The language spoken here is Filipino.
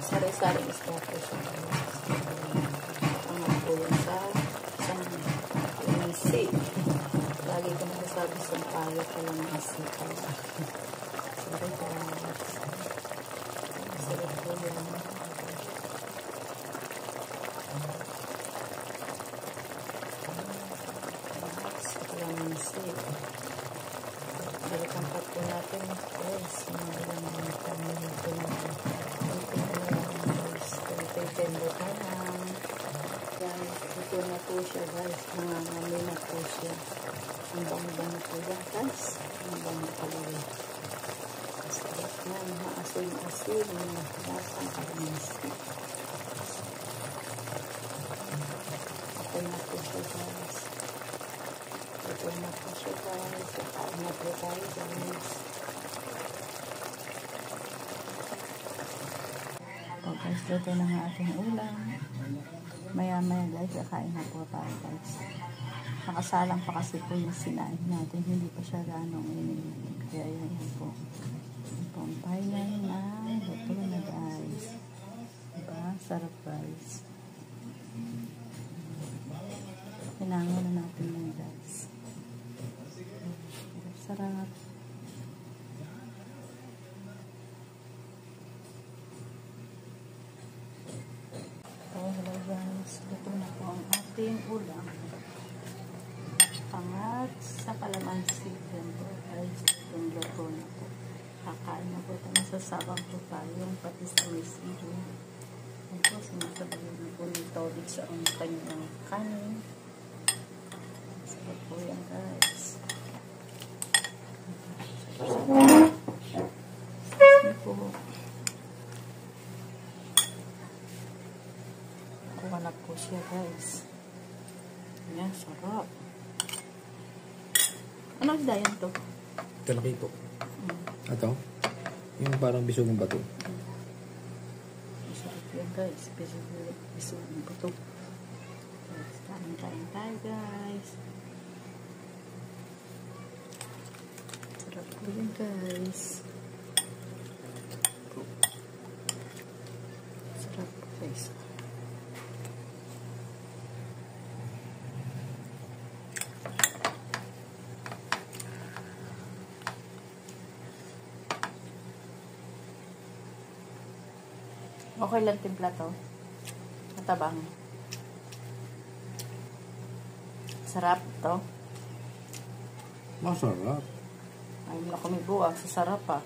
Sari-sari isda po siya. Ang magpulan sa isang isi. Lagi ko nasasabi sa payo pa lang isi. Sorry guys. Sarap po yan. Balikan pa po natin guys. Mga ilang mga family po natin. Tender pa lang. Guys, ito na po siya guys. Nangangamoy na po siya. Ang bango-bango po yan guys. Ang bango pala. Sarap na. Maasin-asin. Lasang kalamansi. Okay na po siya guys. Ito na po siya guys. Kakain na po tayo guys. So guys, ito na nga ating ulam. Maya-maya guys, kakain na po tayo guys. Nakasalang pa kasi po yung sinain natin. Hindi pa siya ganong inilig. Kaya yan po. Ito ang final na ito na guys. Diba? Sarap guys. Pinango na natin yun guys. Sarap. Hello guys. Ito na po ang ating ulam. Pangat sa kalamansi. Guys, itong luto na po. Kakain na po ito. Masasabang po tayo. Pati sa mesido. Ito, sinasabay na po ni Tobit sa ang kanyang kanin. Sarap po yan guys. Kuha na po siya guys. Yan, sarap. Ano isda yan to? Talaki po. Ito? Yung parang bisugang bato. Sarap yan guys. Bisugang bato. Kain tayo guys. Sarap po yan guys. Sarap po guys. Okay lang timpla to. Matabang. Sarap to. Masarap. Ay, wala kami buwag. Sa sarap ah.